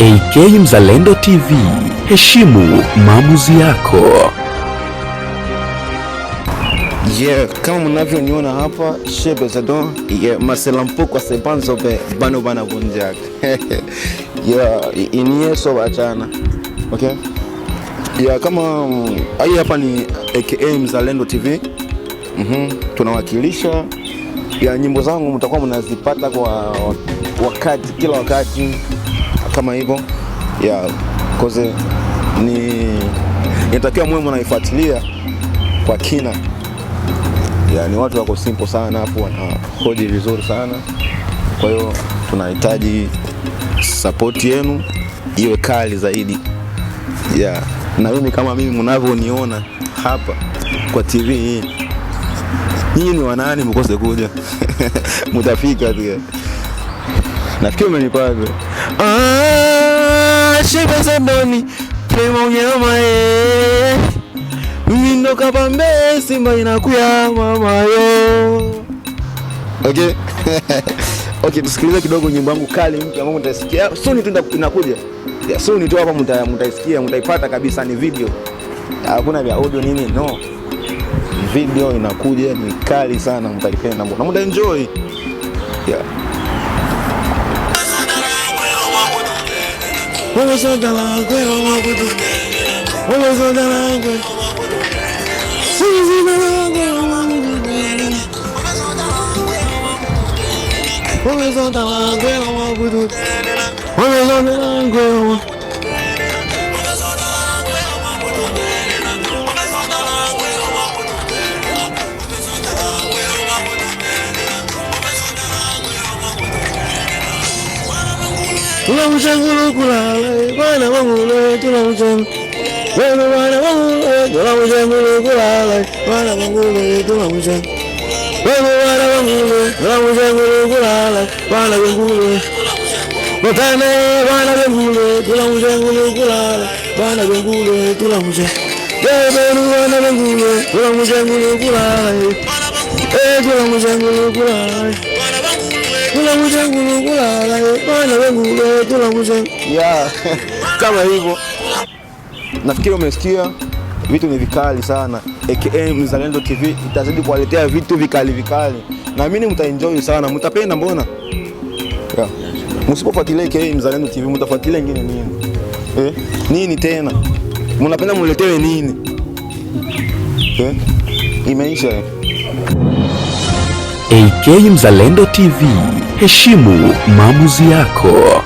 AK Mzalendo TV, heshimu maamuzi yako. Kama mnavyoniona hapa Chebe Zadon Marcela Mpoko sebanzo be bano bana bunjak. Inieso bachana. Okay? Kama hii hapa ni AK Mzalendo TV. Tunawakilisha nyimbo zangu mtakuwa mnazipata kwa wakati, kila wakati kama hivyo. Koze inatakiwa mwe mnaifuatilia kwa kina. Ni watu wako simple sana hapo, wanahoji vizuri sana. Kwa hiyo tunahitaji support yenu iwe kali zaidi. Na mimi kama mimi mnavyoniona hapa kwa TV hii, nyinyi ni wanani mkose kuja? Mtafika tu. Nafikiri umenipata. Chebe Zadoni prema unyama mimi ndo kabambe Simba inakuya mama yo. Okay. Okay, tusikilize kidogo nyimbo yangu kali mpya ambayo mtasikia soon tu inakuja. Soon tu hapa mtaisikia, mtaipata kabisa, ni video. Hakuna vya audio nini, no. Video inakuja, ni kali sana, mtaipenda na mtaenjoy. Wewe sonda langu wewe mabudu. Wewe sonda langu. Wewe sonda langu wewe mabudu. Wewe sonda langu wewe mabudu. Wewe sonda langu wewe. Tunamshangulu kulale bana wangule tunamshang. Wewe bana wangule tunamshangulu kulale bana wangule tunamshang. Wewe bana wangule tunamshangulu kulale bana wangule. Botane bana wangule tunamshangulu kulale bana wangule tunamshang. Wewe bana wangule tunamshangulu kulale. Tunamshangulu kulale. Kama hivyo. Nafikiri umesikia vitu ni vikali sana. AK Mzalendo TV itazidi kuwaletea vitu vikali. Na mimi mtaenjoy sana, mtapenda mbona? Msipofuatilia AK Mzalendo TV mtafuatilia ngine nini? Nini tena? Mnapenda mletewe nini? Imeisha. AK Mzalendo TV, heshimu maamuzi yako.